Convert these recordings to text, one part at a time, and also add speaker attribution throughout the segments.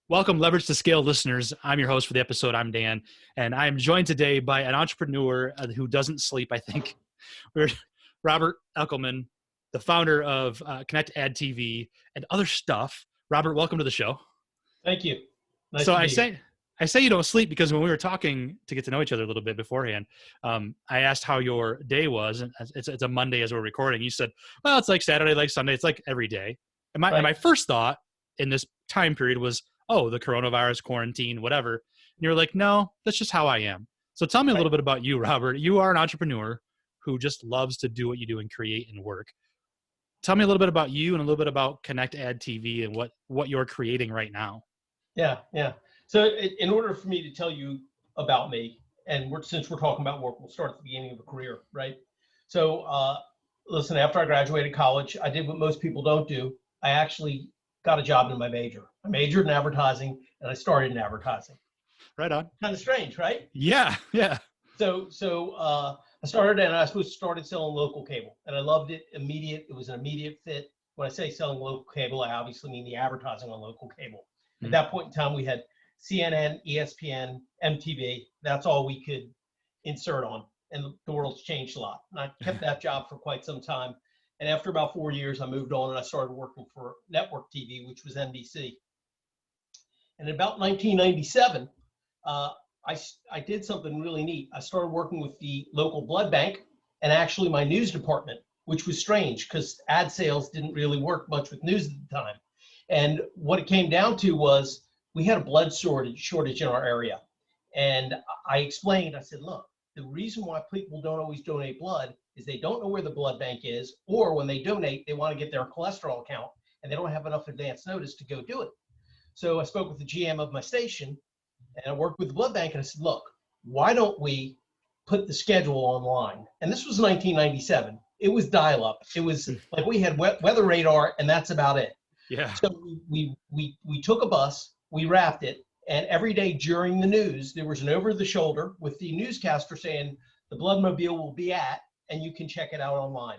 Speaker 1: Welcome, Leverage to Scale listeners. I'm your host for the episode. I'm Dan, and I am joined today by an entrepreneur who doesn't sleep, I think. We're Robert Eckelman, the founder of ConnectADtv and other stuff. Robert, welcome to the show.
Speaker 2: Thank you. Nice
Speaker 1: So
Speaker 2: to
Speaker 1: I
Speaker 2: be here.
Speaker 1: say you don't sleep because when we were talking to get to know each other a little bit beforehand, I asked how your day was. And it's a Monday as we're recording. You said, well, it's like Saturday, like Sunday. It's like every day. And my first thought in this time period was, oh, the coronavirus, quarantine, whatever. And you're like, no, that's just how I am. So tell me a little bit about you, Robert. You are an entrepreneur who just loves to do what you do and create and work. Tell me a little bit about you and a little bit about ConnectADtv and what you're creating right now.
Speaker 2: Yeah. So in order for me to tell you about me, and since we're talking about work, we'll start at the beginning of a career, right? So listen, after I graduated college, I did what most people don't do. I actually got a job in my major. I majored in advertising, and I started in advertising.
Speaker 1: Right on.
Speaker 2: Kind of strange, right?
Speaker 1: Yeah.
Speaker 2: So I started, and I started selling local cable, and I loved it. It was an immediate fit. When I say selling local cable, I obviously mean the advertising on local cable. At that point in time, we had CNN, ESPN, MTV. That's all we could insert on, and the world's changed a lot. And I kept that job for quite some time. And after about 4 years, I moved on and I started working for network TV, which was NBC. And in about 1997, I did something really neat. I started working with the local blood bank and actually my news department, which was strange because ad sales didn't really work much with news at the time. And what it came down to was we had a blood shortage in our area. And I explained, I said, look, the reason why people don't always donate blood is they don't know where the blood bank is, or when they donate, they want to get their cholesterol count and they don't have enough advance notice to go do it. So I spoke with the GM of my station and I worked with the blood bank and I said, look, why don't we put the schedule online? And this was 1997. It was dial-up. It was like we had weather radar and that's about it.
Speaker 1: Yeah.
Speaker 2: So we took a bus, we wrapped it, and every day during the news, there was an over-the-shoulder with the newscaster saying the Bloodmobile will be at, and you can check it out online.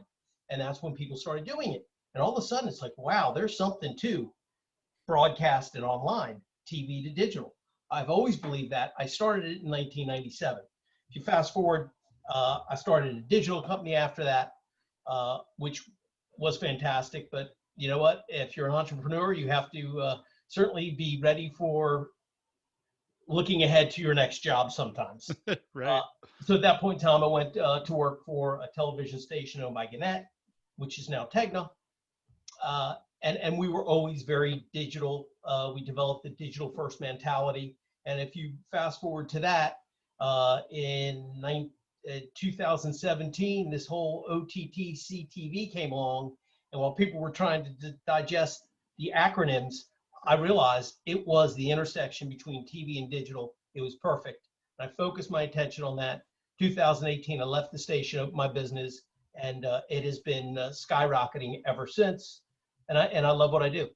Speaker 2: And that's when people started doing it. And all of a sudden, it's like, wow, there's something to broadcast and online, TV to digital. I've always believed that. I started it in 1997. If you fast forward, I started a digital company after that, which was fantastic. But you know what? If you're an entrepreneur, you have to certainly be ready for looking ahead to your next job sometimes.
Speaker 1: Right.
Speaker 2: So at that point in time, I went to work for a television station owned by Gannett, which is now Tegna. And we were always very digital. We developed the digital first mentality. And if you fast forward to that, in 2017, this whole OTT CTV came along. And while people were trying to digest the acronyms, I realized it was the intersection between TV and digital. It was perfect. And I focused my attention on that. 2018, I left the station, opened my business, and it has been skyrocketing ever since. And I love what I do.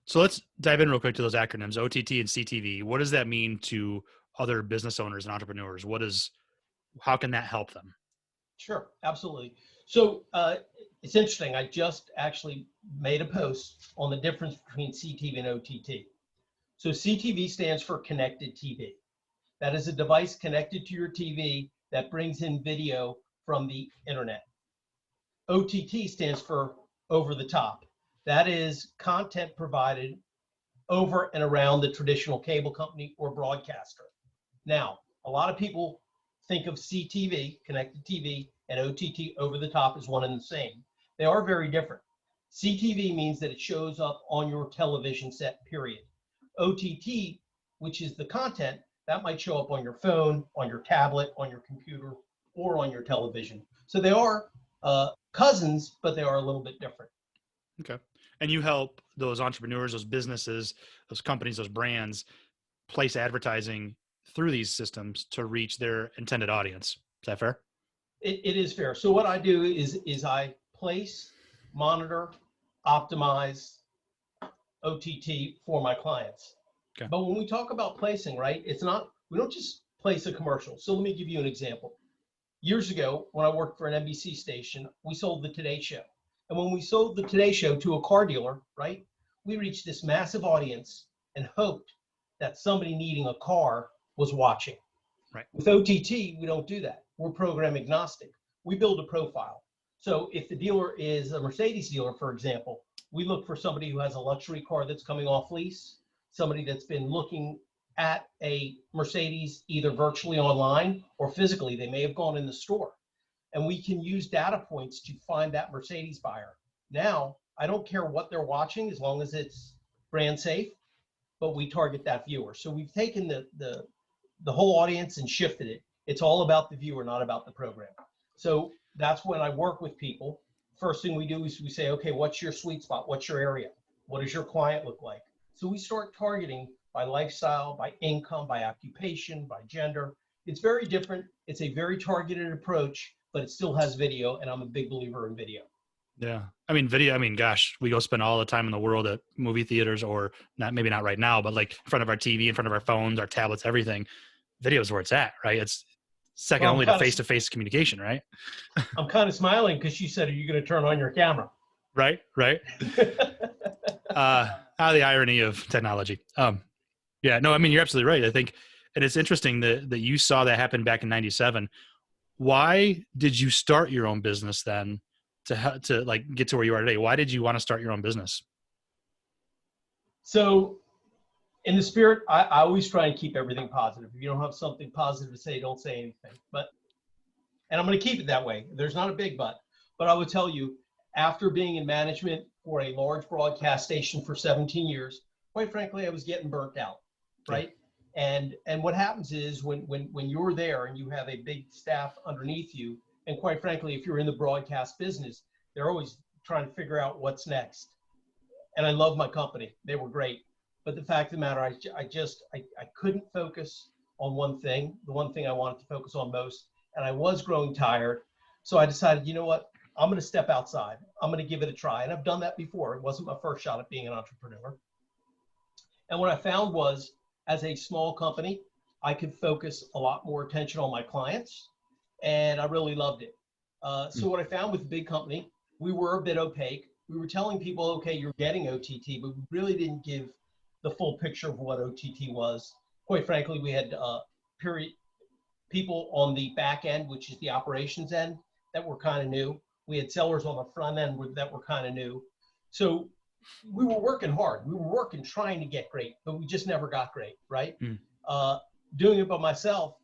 Speaker 1: So let's dive in real quick to those acronyms, OTT and CTV. What does that mean to other business owners and entrepreneurs? How can that help them?
Speaker 2: Sure, absolutely. So it's interesting. I just actually made a post on the difference between CTV and OTT. So CTV stands for Connected TV. That is a device connected to your TV that brings in video from the internet. OTT stands for over the top. That is content provided over and around the traditional cable company or broadcaster. Now, a lot of people think of CTV, Connected TV, and OTT over the top as one and the same. They are very different. CTV means that it shows up on your television set, period. OTT, which is the content, that might show up on your phone, on your tablet, on your computer, or on your television. So they are cousins, but they are a little bit different.
Speaker 1: Okay. And you help those entrepreneurs, those businesses, those companies, those brands place advertising through these systems to reach their intended audience. Is that fair?
Speaker 2: It is fair. So what I do is I place, monitor, optimize OTT for my clients.
Speaker 1: Okay.
Speaker 2: But when we talk about placing, right, we don't just place a commercial. So let me give you an example. Years ago, when I worked for an NBC station, we sold the Today Show. And when we sold the Today Show to a car dealer, right, we reached this massive audience and hoped that somebody needing a car was watching.
Speaker 1: Right.
Speaker 2: With OTT, we don't do that. We're program agnostic. We build a profile. So if the dealer is a Mercedes dealer, for example, we look for somebody who has a luxury car that's coming off lease, somebody that's been looking at a Mercedes either virtually online or physically. They may have gone in the store. And we can use data points to find that Mercedes buyer. Now, I don't care what they're watching as long as it's brand safe, but we target that viewer. So we've taken the whole audience and shifted it. It's all about the viewer, not about the program. So that's when I work with people. First thing we do is we say, okay, what's your sweet spot? What's your area? What does your client look like? So we start targeting by lifestyle, by income, by occupation, by gender. It's very different. It's a very targeted approach, but it still has video, and I'm a big believer in video.
Speaker 1: Yeah. I mean, video, I mean, gosh, we go spend all the time in the world at movie theaters, or not, maybe not right now, but like in front of our TV, in front of our phones, our tablets, everything. Video is where it's at, right? It's second only to face-to-face communication, right?
Speaker 2: I'm kind of smiling because you said, are you going to turn on your camera?
Speaker 1: Right. The irony of technology. Yeah, no, I mean, you're absolutely right. I think, and it's interesting that you saw that happen back in '97. Why did you start your own business then to like get to where you are today? Why did you want to start your own business?
Speaker 2: So in the spirit, I always try and keep everything positive. If you don't have something positive to say, don't say anything. And I'm going to keep it that way. There's not a big but I would tell you, after being in management for a large broadcast station for 17 years, quite frankly, I was getting burnt out, right? And what happens is when you're there and you have a big staff underneath you, and quite frankly, if you're in the broadcast business, they're always trying to figure out what's next. And I love my company. They were great. But the fact of the matter, I couldn't focus on one thing, the one thing I wanted to focus on most, and I was growing tired. So I decided, you know what? I'm going to step outside. I'm going to give it a try. And I've done that before. It wasn't my first shot at being an entrepreneur. And what I found was, as a small company, I could focus a lot more attention on my clients, and I really loved it. So what I found with the big company, we were a bit opaque. We were telling people, okay, you're getting OTT, but we really didn't give the full picture of what OTT was. Quite frankly, we had people on the back end, which is the operations end, that were kind of new. We had sellers on the front end that were kind of new. So we were working hard. We were working, trying to get great, but we just never got great, right? Doing it by myself,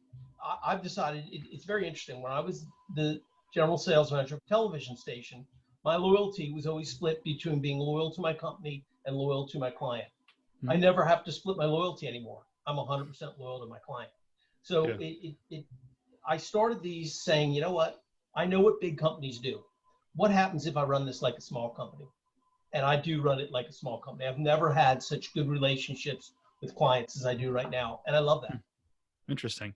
Speaker 2: I've decided it's very interesting. When I was the general sales manager of a television station, my loyalty was always split between being loyal to my company and loyal to my client. I never have to split my loyalty anymore. I'm 100% loyal to my client. So I started these saying, you know what? I know what big companies do. What happens if I run this like a small company? And I do run it like a small company. I've never had such good relationships with clients as I do right now. And I love that.
Speaker 1: Interesting.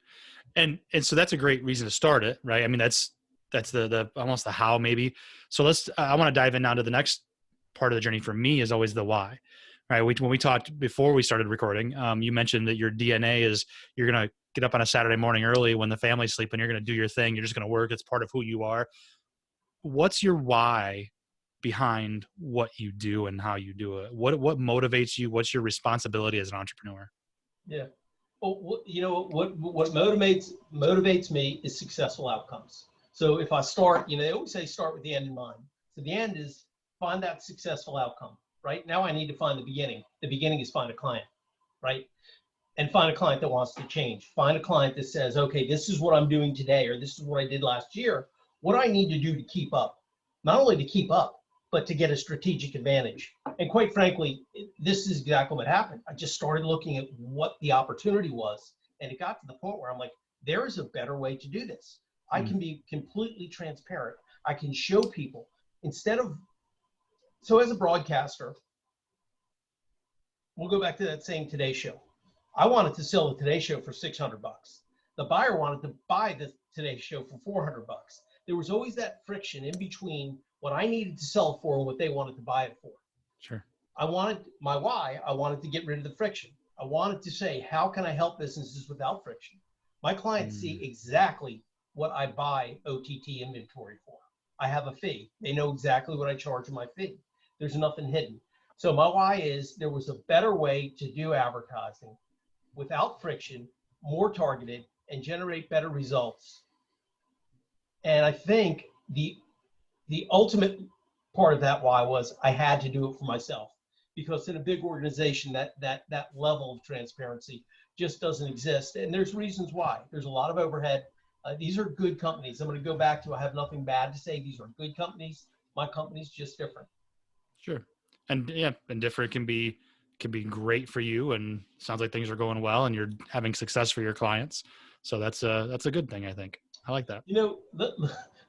Speaker 1: And so that's a great reason to start it, right? I mean, that's the almost the how maybe. So I want to dive in now to the next part of the journey. For me is always the why, right? When we talked before we started recording, you mentioned that your DNA is you're going to get up on a Saturday morning early when the family's sleeping. You're going to do your thing. You're just going to work. It's part of who you are. What's your why behind what you do and how you do it? What motivates you? What's your responsibility as an entrepreneur?
Speaker 2: Yeah. Well, you know, what motivates me is successful outcomes. So if I start, you know, they always say start with the end in mind. So the end is find that successful outcome, right? Now I need to find the beginning. The beginning is find a client, right? And find a client that wants to change. Find a client that says, okay, this is what I'm doing today, or this is what I did last year. What do I need to do to keep up? Not only to keep up, but to get a strategic advantage. And quite frankly, this is exactly what happened. I just started looking at what the opportunity was. And it got to the point where I'm like, there is a better way to do this. I can be completely transparent. I can show people so as a broadcaster, we'll go back to that same Today Show. I wanted to sell the Today Show for $600. The buyer wanted to buy the Today Show for $400. There was always that friction in between what I needed to sell for and what they wanted to buy it for.
Speaker 1: Sure.
Speaker 2: I wanted to get rid of the friction. I wanted to say, how can I help businesses without friction? My clients see exactly what I buy OTT inventory for. I have a fee. They know exactly what I charge in my fee. There's nothing hidden. So my why is there was a better way to do advertising without friction, more targeted, and generate better results. And I think the ultimate part of that why was I had to do it for myself, because in a big organization that level of transparency just doesn't exist. And there's reasons why. There's a lot of overhead. These are good companies. I'm going to go back to, I have nothing bad to say. These are good companies. My company's just different.
Speaker 1: Sure. And yeah, and different can be great for you, and sounds like things are going well and you're having success for your clients. So that's a good thing, I think. I like that.
Speaker 2: You know,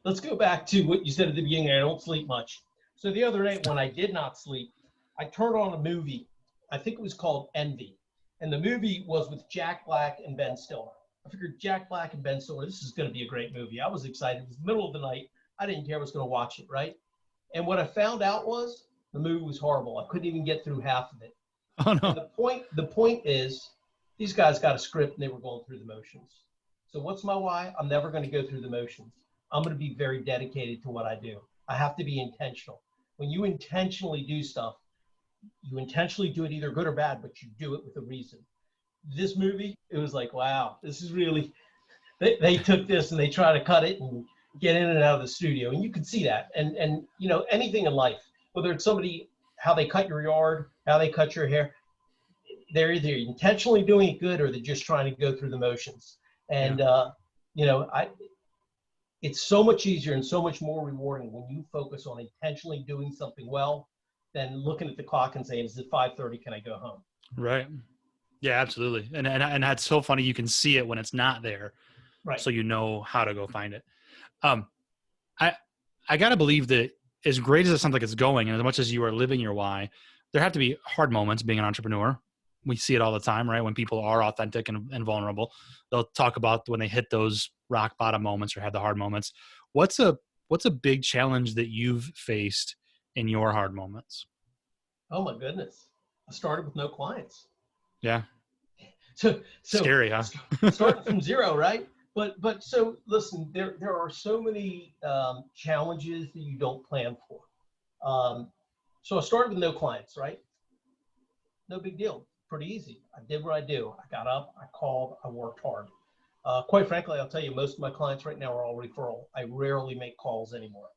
Speaker 2: let's go back to what you said at the beginning. I don't sleep much. So the other night when I did not sleep, I turned on a movie. I think it was called Envy. And the movie was with Jack Black and Ben Stiller. I figured Jack Black and Ben Stiller, this is going to be a great movie. I was excited. It was the middle of the night. I didn't care. I was going to watch it, right? And what I found out was the movie was horrible. I couldn't even get through half of it.
Speaker 1: Oh no.
Speaker 2: And the point is, these guys got a script and they were going through the motions. So what's my why? I'm never going to go through the motions. I'm going to be very dedicated to what I do. I have to be intentional. When you intentionally do stuff, you intentionally do it either good or bad, but you do it with a reason. This movie, it was like, wow, this is really, they took this and they try to cut it and get in and out of the studio. And you can see that. And you know, anything in life, whether it's somebody, how they cut your yard, how they cut your hair, they're either intentionally doing it good or they're just trying to go through the motions. And, you know, it's so much easier and so much more rewarding when you focus on intentionally doing something well than looking at the clock and saying, is it 5:30? Can I go home?
Speaker 1: Right. Yeah, absolutely. And that's so funny. You can see it when it's not there.
Speaker 2: Right.
Speaker 1: So you know how to go find it. I got to believe that as great as it sounds like it's going, and as much as you are living your why, there have to be hard moments being an entrepreneur. We see it all the time, right? When people are authentic and vulnerable, they'll talk about when they hit those rock bottom moments or have the hard moments. What's a big challenge that you've faced in your hard moments?
Speaker 2: Oh my goodness. I started with no clients.
Speaker 1: Yeah.
Speaker 2: So
Speaker 1: Scary, huh?
Speaker 2: Starting from zero, right? But so listen, there are so many challenges that you don't plan for. So I started with no clients, right? No big deal. Pretty easy. I did what I do. I got up, I called, I worked hard. Quite frankly, I'll tell you, most of my clients right now are all referral. I rarely make calls anymore.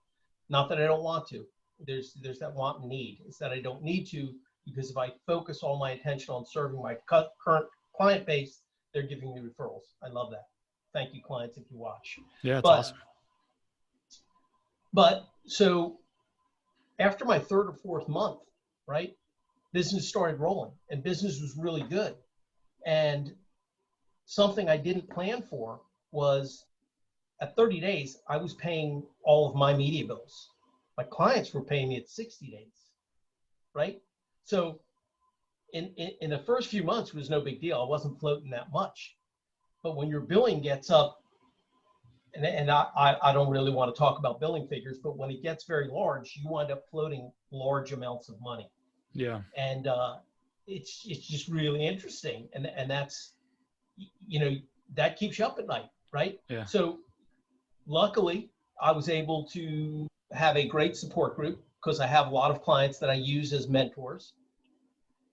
Speaker 2: Not that I don't want to. There's that want and need. It's that I don't need to, because if I focus all my attention on serving my current client base, they're giving me referrals. I love that. Thank you, clients, if you watch.
Speaker 1: Yeah, it's awesome.
Speaker 2: But so after my third or fourth month, right, business started rolling and business was really good. And something I didn't plan for was at 30 days, I was paying all of my media bills. My clients were paying me at 60 days, right? So in the first few months, it was no big deal. I wasn't floating that much. But when your billing gets up, and I don't really want to talk about billing figures, but when it gets very large, you wind up floating large amounts of money.
Speaker 1: Yeah.
Speaker 2: And it's just really interesting. And that's, you know, that keeps you up at night, right?
Speaker 1: Yeah.
Speaker 2: So luckily, I was able to have a great support group because I have a lot of clients that I use as mentors.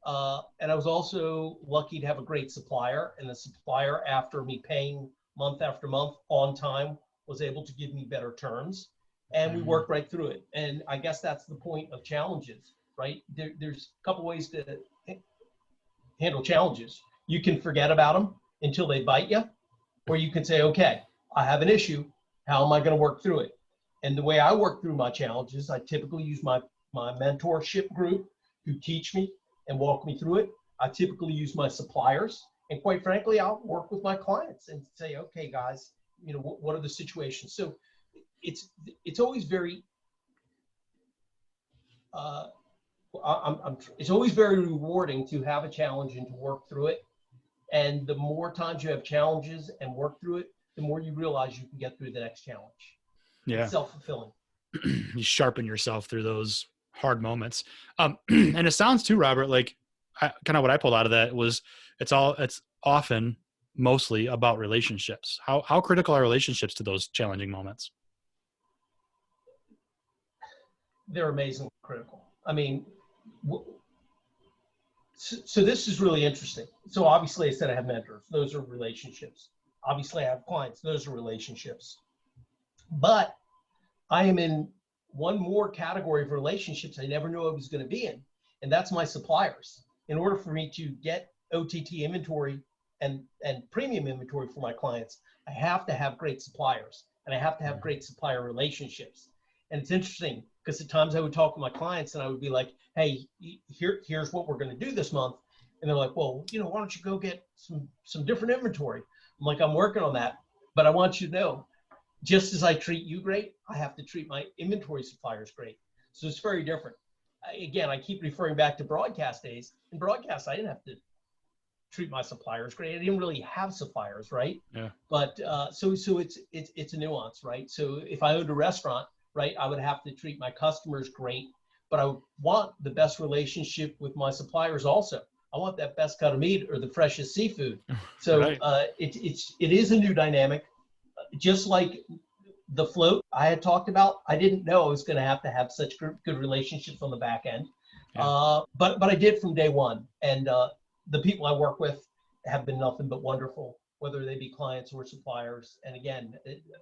Speaker 2: And I was also lucky to have a great supplier, and the supplier, after me paying month after month on time, was able to give me better terms, and we worked right through it. And I guess that's the point of challenges, right? There's a couple ways to handle challenges. You can forget about them until they bite you, or you can say, okay, I have an issue. How am I going to work through it? And the way I work through my challenges, I typically use my mentorship group who teach me and walk me through it. I typically use my suppliers, and quite frankly, I'll work with my clients and say, okay, guys, you know, what are the situations? So it's always very, it's always very rewarding to have a challenge and to work through it. And the more times you have challenges and work through it, the more you realize you can get through the next challenge.
Speaker 1: Yeah.
Speaker 2: It's self-fulfilling.
Speaker 1: You sharpen yourself through those hard moments. And it sounds too, Robert, like kind of what I pulled out of that was it's often mostly about relationships. How critical are relationships to those challenging moments?
Speaker 2: They're amazingly critical. I mean, So this is really interesting. So obviously I said I have mentors. Those are relationships. Obviously I have clients. Those are relationships. But I am in one more category of relationships I never knew I was going to be in, and that's my suppliers. In order for me to get OTT inventory and premium inventory for my clients, I have to have great suppliers, and I have to have great supplier relationships. And it's interesting because at times I would talk with my clients and I would be like, hey, here's what we're going to do this month. And they're like, well, why don't you go get some different inventory? I'm like, I'm working on that, but I want you to know, just as I treat you great, I have to treat my inventory suppliers great. So it's very different. Again, I keep referring back to broadcast days. In broadcast, I didn't have to treat my suppliers great. I didn't really have suppliers, right?
Speaker 1: Yeah.
Speaker 2: But so it's a nuance, right? So if I owned a restaurant, right, I would have to treat my customers great, but I want the best relationship with my suppliers also. I want that best cut of meat or the freshest seafood. So
Speaker 1: Right.
Speaker 2: it is a new dynamic. Just like the float I had talked about, I didn't know I was going to have such good relationships on the back end.
Speaker 1: Yeah.
Speaker 2: But I did from day one. And the people I work with have been nothing but wonderful, whether they be clients or suppliers. And again,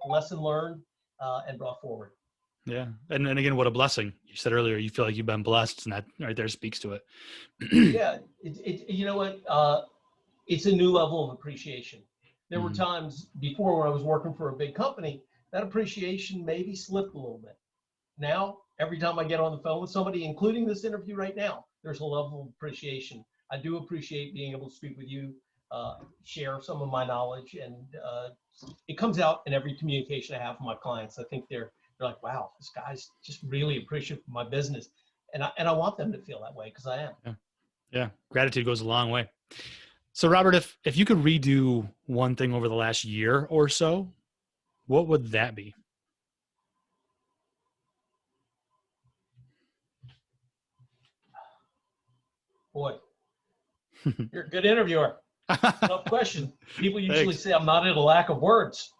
Speaker 2: lesson learned and brought forward.
Speaker 1: Yeah. And again, what a blessing. You said earlier, you feel like you've been blessed, and that right there speaks to it.
Speaker 2: Yeah, you know what? It's a new level of appreciation. There were times before when I was working for a big company, that appreciation maybe slipped a little bit. Now, every time I get on the phone with somebody, including this interview right now, there's a level of appreciation. I do appreciate being able to speak with you, share some of my knowledge, and it comes out in every communication I have with my clients. I think they're like, wow, this guy's just really appreciative of my business. And I want them to feel that way because I am.
Speaker 1: Yeah. Yeah. Gratitude goes a long way. So Robert, if you could redo one thing over the last year or so, what would that be?
Speaker 2: Boy, you're a good interviewer. Tough question. People usually say I'm not at a lack of words.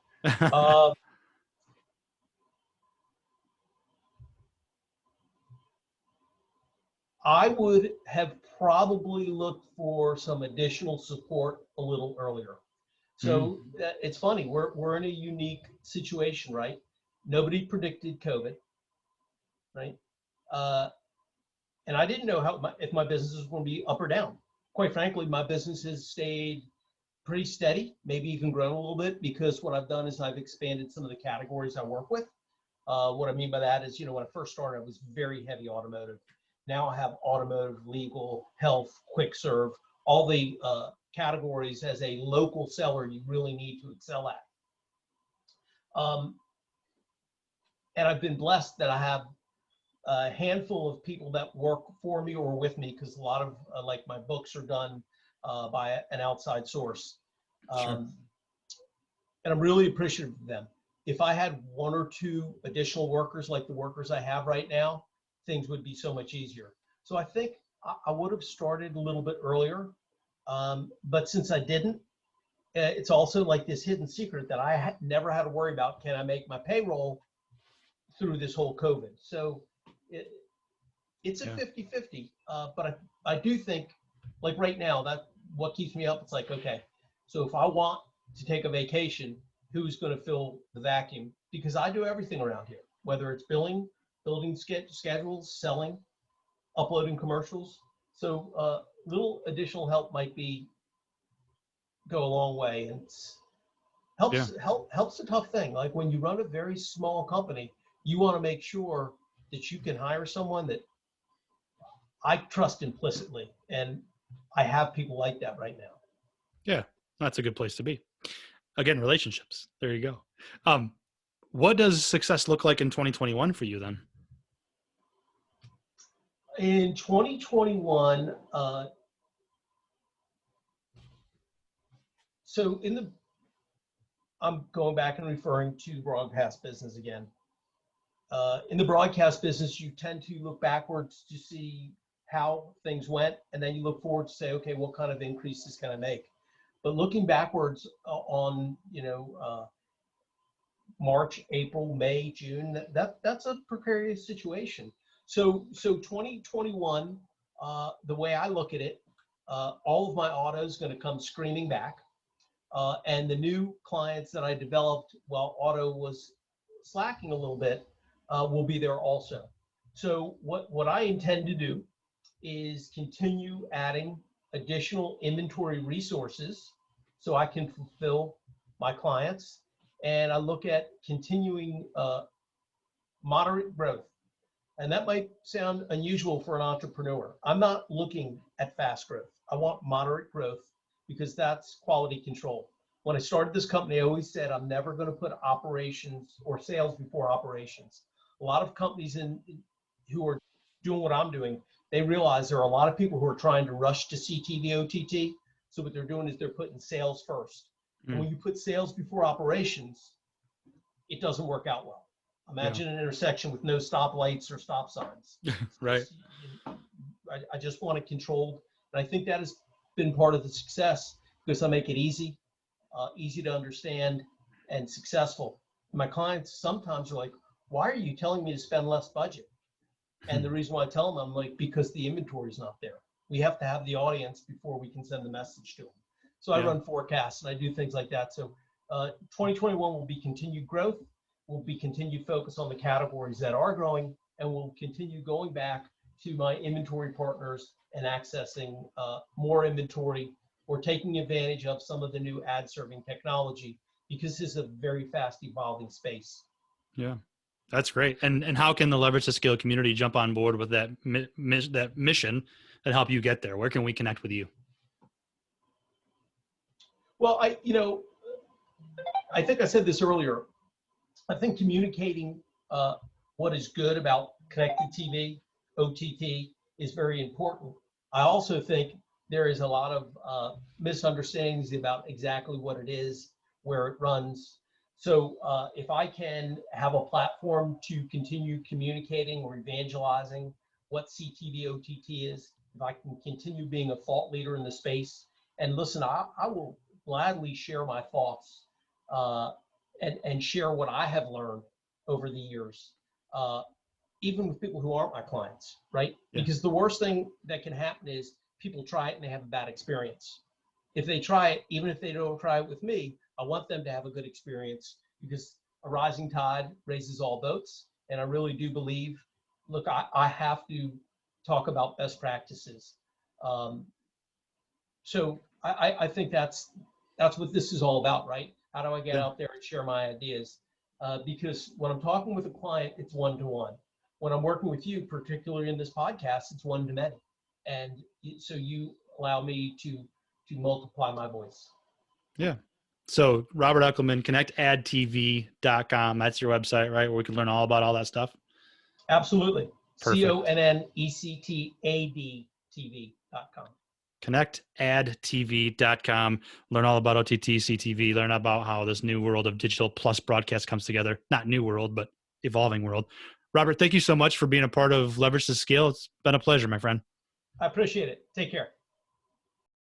Speaker 2: I would have probably looked for some additional support a little earlier. So it's funny, we're in a unique situation, right? Nobody predicted COVID, right? And I didn't know if my business was going to be up or down. Quite frankly, my business has stayed pretty steady, maybe even grown a little bit, because what I've done is I've expanded some of the categories I work with. What I mean by that is, when I first started, I was very heavy automotive. Now I have automotive, legal, health, quick serve, all the categories as a local seller you really need to excel at. And I've been blessed that I have a handful of people that work for me or with me, because a lot of like my books are done by an outside source.
Speaker 1: Sure.
Speaker 2: And I'm really appreciative of them. If I had one or two additional workers like the workers I have right now, things would be so much easier. So I think I would have started a little bit earlier. But since I didn't, it's also like this hidden secret that I never had to worry about. Can I make my payroll through this whole COVID? So it's a 50-50. But I do think, like right now, that what keeps me up, it's like, okay, so if I want to take a vacation, who's going to fill the vacuum? Because I do everything around here, whether it's billing, building schedules, selling, uploading commercials. So little additional help might go a long way, and helps a tough thing. Like when you run a very small company, you want to make sure that you can hire someone that I trust implicitly, and I have people like that right now.
Speaker 1: Yeah, that's a good place to be. Again, relationships. There you go. What does success look like in 2021 for you then?
Speaker 2: In 2021, I'm going back and referring to broadcast business again. In the broadcast business, you tend to look backwards to see how things went, and then you look forward to say, okay, what kind of increases can I make? But looking backwards on, March, April, May, June, that's a precarious situation. So 2021, the way I look at it, all of my auto is going to come screaming back. And the new clients that I developed while auto was slacking a little bit will be there also. So what I intend to do is continue adding additional inventory resources so I can fulfill my clients. And I look at continuing moderate growth. And that might sound unusual for an entrepreneur. I'm not looking at fast growth. I want moderate growth because that's quality control. When I started this company, I always said I'm never going to put operations or sales before operations. A lot of companies who are doing what I'm doing, they realize there are a lot of people who are trying to rush to CTV, OTT. So what they're doing is they're putting sales first. And when you put sales before operations, it doesn't work out well. Imagine an intersection with no stoplights or stop signs.
Speaker 1: Right.
Speaker 2: I just want it controlled. And I think that has been part of the success because I make it easy to understand and successful. My clients sometimes are like, why are you telling me to spend less budget? And the reason why I tell them, I'm like, because the inventory is not there. We have to have the audience before we can send the message to them. So I run forecasts and I do things like that. So 2021 will be continued growth. Will be continued focus on the categories that are growing, and we'll continue going back to my inventory partners and accessing more inventory or taking advantage of some of the new ad serving technology because this is a very fast evolving space.
Speaker 1: Yeah, that's great. And how can the Leverage to Scale community jump on board with that mission and help you get there? Where can we connect with you?
Speaker 2: Well, I think I said this earlier. I think communicating what is good about ConnectADtv, OTT is very important. I also think there is a lot of misunderstandings about exactly what it is, where it runs. So if I can have a platform to continue communicating or evangelizing what CTV, OTT is, if I can continue being a thought leader in the space, and listen, I will gladly share my thoughts and share what I have learned over the years, even with people who aren't my clients, right? Yeah. Because the worst thing that can happen is people try it and they have a bad experience. If they try it, even if they don't try it with me, I want them to have a good experience because a rising tide raises all boats. And I really do believe, look, I have to talk about best practices. So I think that's what this is all about, right? How do I get out there and share my ideas? Because when I'm talking with a client, it's one-to-one. When I'm working with you, particularly in this podcast, it's one-to-many. And so you allow me to multiply my voice. Yeah.
Speaker 1: So Robert Eckelman, ConnectADtv.com. That's your website, right? Where we can learn all about all that stuff.
Speaker 2: Absolutely.
Speaker 1: Perfect.
Speaker 2: ConnectADtv.com.
Speaker 1: ConnectADtv.com. Learn all about OTT, CTV. Learn about how this new world of digital plus broadcast comes together. Not new world, but evolving world. Robert, thank you so much for being a part of Leverage to Scale. It's been a pleasure, my friend.
Speaker 2: I appreciate it. Take care.